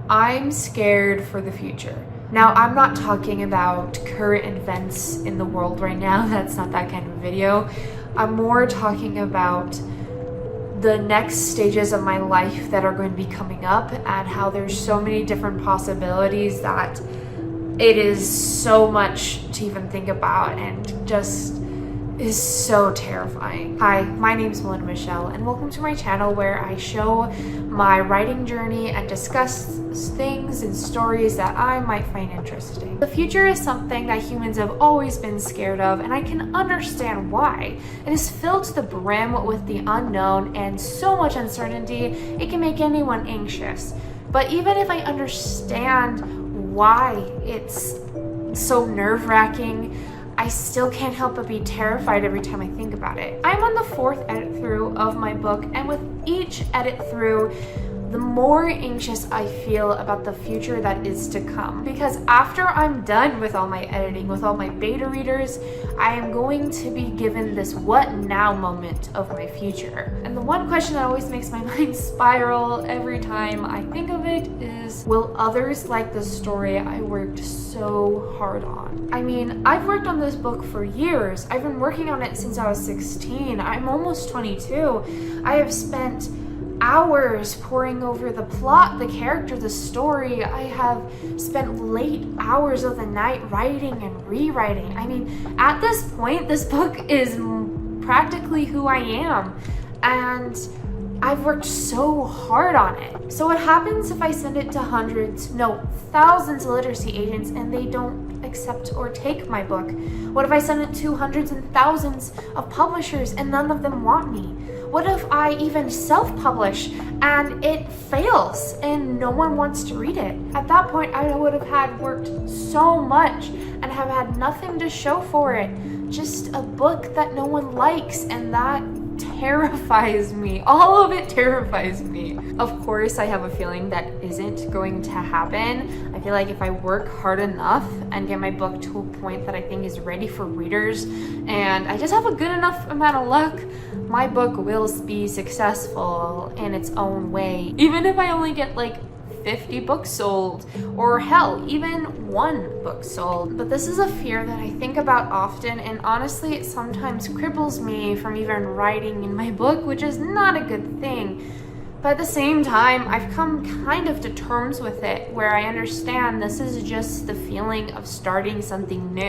I'm scared for the future. Now, I'm not talking about current events in the world right now. That's not that kind of video. I'm more talking about the next stages of my life that are going to be coming up and how there's so many different possibilities that it is so much to even think about and just is so terrifying. Hi, my name is Melinda Michelle and welcome to my channel where I show my writing journey and discuss things and stories that I might find interesting. The future is something that humans have always been scared of, and I can understand why. It is filled to the brim with the unknown and so much uncertainty, it can make anyone anxious. But even if I understand why it's so nerve-wracking, I still can't help but be terrified every time I think about it. I'm on the 4th edit through of my book, and with each edit through, the more anxious I feel about the future that is to come. Because after I'm done with all my editing, with all my beta readers, I am going to be given this what now moment of my future. And the one question that always makes my mind spiral every time I think of it is, will others like the story I worked so hard on? I mean, I've worked on this book for years. I've been working on it since I was 16. I'm almost 22. I have spent hours poring over the plot, the character, the story. I have spent late hours of the night writing and rewriting. I mean, at this point, this book is practically who I am, and I've worked so hard on it. So what happens if I send it to thousands of literacy agents and they don't accept or take my book? What if I send it to hundreds and thousands of publishers and none of them want me? What if I even self-publish and it fails and no one wants to read it? At that point, I would have had worked so much and have had nothing to show for it. Just a book that no one likes, and that terrifies me. All of it terrifies me. Of course, I have a feeling that isn't going to happen. I feel like if I work hard enough and get my book to a point that I think is ready for readers, and I just have a good enough amount of luck, my book will be successful in its own way. Even if I only get like 50 books sold, or hell, even 1 book sold. But this is a fear that I think about often, and honestly, it sometimes cripples me from even writing in my book, which is not a good thing. But at the same time, I've come kind of to terms with it, where I understand this is just the feeling of starting something new,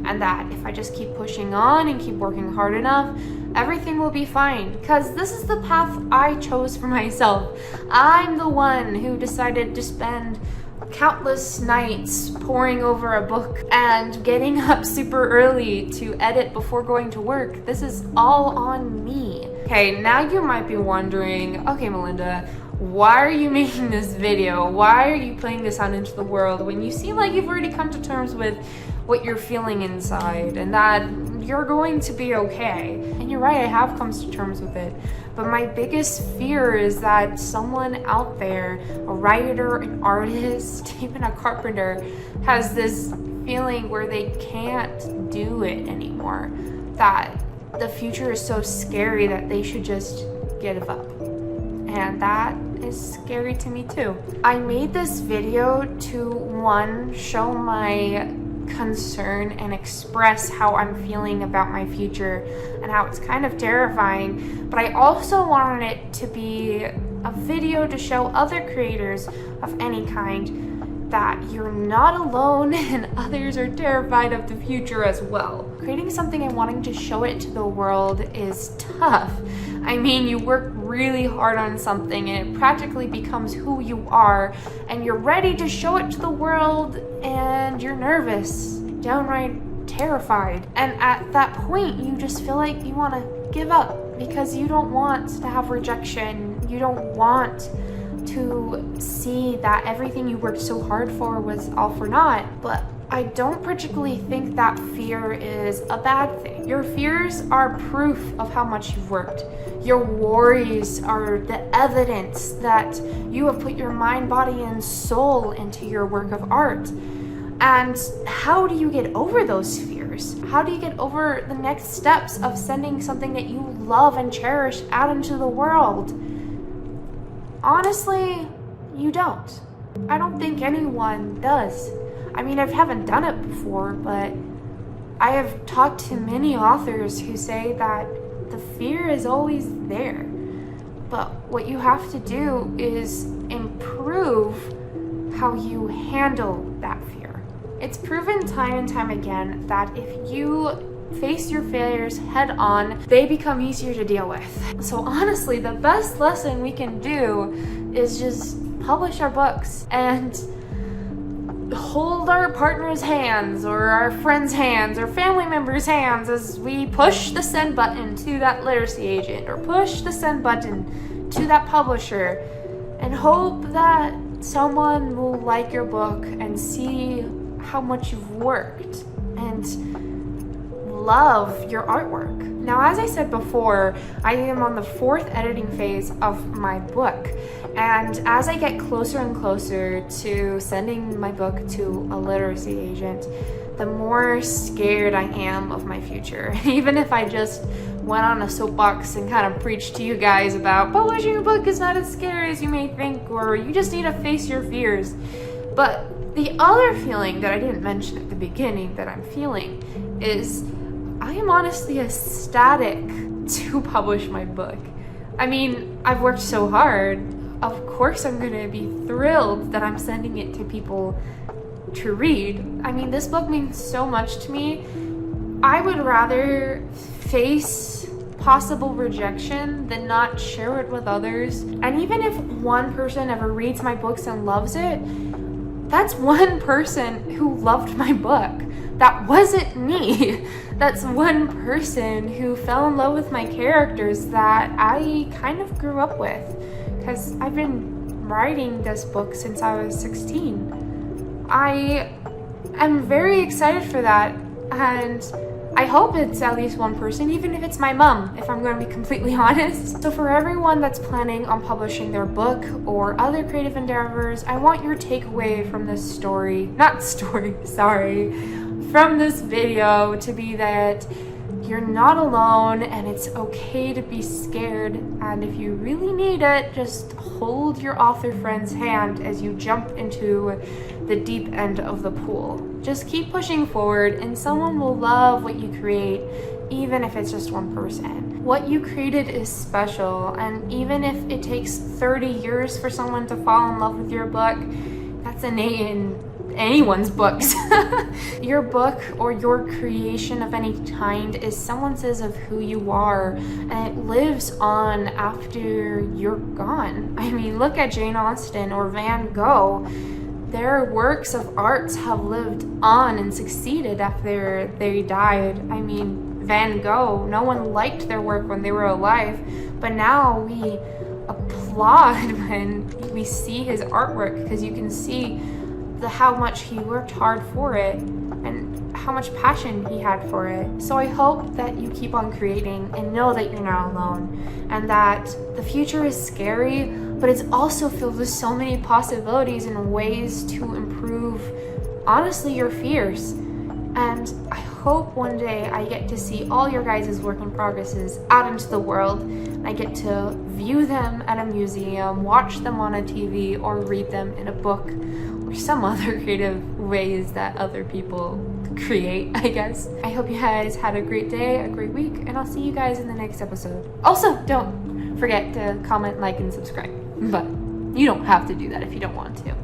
and that if I just keep pushing on and keep working hard enough, everything will be fine, because this is the path I chose for myself. I'm the one who decided to spend countless nights poring over a book and getting up super early to edit before going to work. This is all on me. Okay, now you might be wondering, okay, Melinda, why are you making this video? Why are you putting this out into the world when you seem like you've already come to terms with what you're feeling inside and that you're going to be okay? And you're right, I have come to terms with it. But my biggest fear is that someone out there, a writer, an artist, even a carpenter, has this feeling where they can't do it anymore. That the future is so scary that they should just give up. And that is scary to me too. I made this video to, one, show my concern and express how I'm feeling about my future and how it's kind of terrifying, but I also wanted it to be a video to show other creators of any kind that you're not alone and others are terrified of the future as well. Creating something and wanting to show it to the world is tough. I mean, you work really hard on something and it practically becomes who you are, and you're ready to show it to the world and you're nervous, downright terrified. And at that point, you just feel like you want to give up because you don't want to have rejection. You don't want to see that everything you worked so hard for was all for naught. But I don't particularly think that fear is a bad thing. Your fears are proof of how much you've worked. Your worries are the evidence that you have put your mind, body, and soul into your work of art. And how do you get over those fears? How do you get over the next steps of sending something that you love and cherish out into the world? Honestly, you don't. I don't think anyone does. I mean, I haven't done it before, but I have talked to many authors who say that the fear is always there. But what you have to do is improve how you handle that fear. It's proven time and time again that if you face your failures head on, they become easier to deal with. So honestly, the best lesson we can do is just publish our books and hold our partner's hands or our friends' hands or family members' hands as we push the send button to that literacy agent or push the send button to that publisher, and hope that someone will like your book and see how much you've worked and love your artwork. Now, as I said before, I am on the 4th editing phase of my book, and as I get closer and closer to sending my book to a literacy agent, the more scared I am of my future. Even if I just went on a soapbox and kind of preached to you guys about publishing a book is not as scary as you may think, or you just need to face your fears. But the other feeling that I didn't mention at the beginning that I'm feeling is I am honestly ecstatic to publish my book. I mean, I've worked so hard. Of course I'm gonna be thrilled that I'm sending it to people to read. I mean, this book means so much to me. I would rather face possible rejection than not share it with others. And even if one person ever reads my books and loves it, that's one person who loved my book. That wasn't me. That's one person who fell in love with my characters that I kind of grew up with. Because I've been writing this book since I was 16. I am very excited for that, and I hope it's at least one person, even if it's my mom, if I'm going to be completely honest. So for everyone that's planning on publishing their book or other creative endeavors, I want your takeaway from this from this video to be that you're not alone and it's okay to be scared, and if you really need it, just hold your author friend's hand as you jump into the deep end of the pool. Just keep pushing forward and someone will love what you create, even if it's just one person. What you created is special, and even if it takes 30 years for someone to fall in love with your book, that's innate in anyone's books. Your book or your creation of any kind is semblances of who you are, and it lives on after you're gone. I mean, look at Jane Austen or Van Gogh. Their works of arts have lived on and succeeded after they died. I mean, Van Gogh, no one liked their work when they were alive, but now we applaud when we see his artwork, because you can see how much he worked hard for it and how much passion he had for it. So I hope that you keep on creating and know that you're not alone, and that the future is scary, but it's also filled with so many possibilities and ways to improve, honestly, your fears. And I hope one day I get to see all your guys' work in progresses out into the world. I get to view them at a museum, watch them on a TV, or read them in a book, or some other creative ways that other people create, I guess. I hope you guys had a great day, a great week, and I'll see you guys in the next episode. Also, don't forget to comment, like, and subscribe. But you don't have to do that if you don't want to.